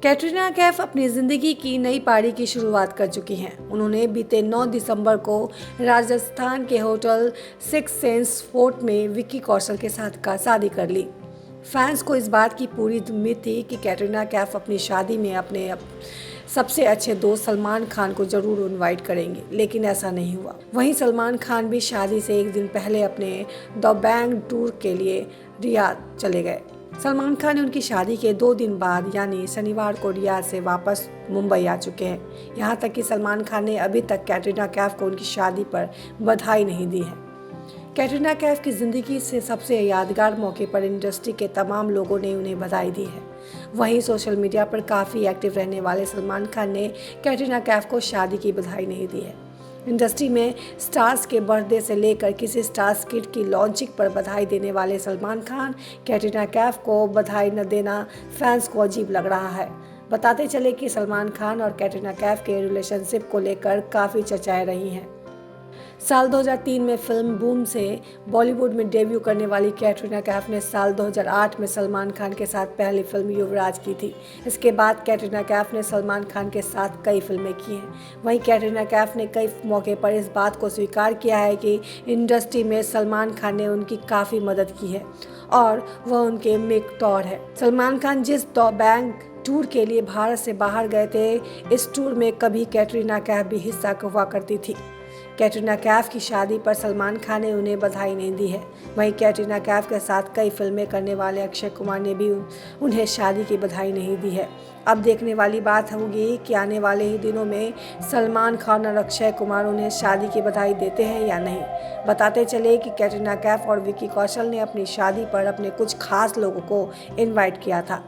कैटरीना कैफ अपनी ज़िंदगी की नई पारी की शुरुआत कर चुकी हैं। उन्होंने बीते 9 दिसंबर को राजस्थान के होटल सिक्स सेंस फोर्ट में विक्की कौशल के साथ शादी कर ली। फैंस को इस बात की पूरी उम्मीद थी कि कैटरीना कैफ अपनी शादी में अपने सबसे अच्छे दोस्त सलमान खान को जरूर इनवाइट करेंगे, लेकिन ऐसा नहीं हुआ। वहीं सलमान खान भी शादी से एक दिन पहले अपने द बैंग टूर के लिए रियाद चले गए। सलमान खान उनकी शादी के 2 दिन बाद यानी शनिवार को रियाद से वापस मुंबई आ चुके हैं। यहाँ तक कि सलमान खान ने अभी तक कैटरीना कैफ को उनकी शादी पर बधाई नहीं दी है। कैटरीना कैफ की ज़िंदगी से सबसे यादगार मौके पर इंडस्ट्री के तमाम लोगों ने उन्हें बधाई दी है। वहीं सोशल मीडिया पर काफ़ी एक्टिव रहने वाले सलमान खान ने कैटरीना कैफ को शादी की बधाई नहीं दी है। इंडस्ट्री में स्टार्स के बर्थडे से लेकर किसी स्टार्स किड की लॉन्चिंग पर बधाई देने वाले सलमान खान कैटरीना कैफ को बधाई न देना फैंस को अजीब लग रहा है। बताते चले कि सलमान खान और कैटरीना कैफ के रिलेशनशिप को लेकर काफ़ी चर्चाएं रही हैं। साल 2003 में फिल्म बूम से बॉलीवुड में डेब्यू करने वाली कैटरीना कैफ ने साल 2008 में सलमान खान के साथ पहली फिल्म युवराज की थी। इसके बाद कैटरीना कैफ ने सलमान खान के साथ कई फिल्में की हैं। वहीं कैटरीना कैफ ने कई मौके पर इस बात को स्वीकार किया है कि इंडस्ट्री में सलमान खान ने उनकी काफ़ी मदद की है और वह उनके मेंटोर है। सलमान खान जिस द बैंग टूर के लिए भारत से बाहर गए थे, इस टूर में कभी कैटरीना कैफ भी हिस्सा हुआ करती थी। कैटरीना कैफ की शादी पर सलमान खान ने उन्हें बधाई नहीं दी है। वहीं कैटरीना कैफ के साथ कई फिल्में करने वाले अक्षय कुमार ने भी उन्हें शादी की बधाई नहीं दी है। अब देखने वाली बात होगी कि आने वाले ही दिनों में सलमान खान और अक्षय कुमार उन्हें शादी की बधाई देते हैं या नहीं। बताते चले कि कैटरीना कैफ और विक्की कौशल ने अपनी शादी पर अपने कुछ खास लोगों को इनवाइट किया था।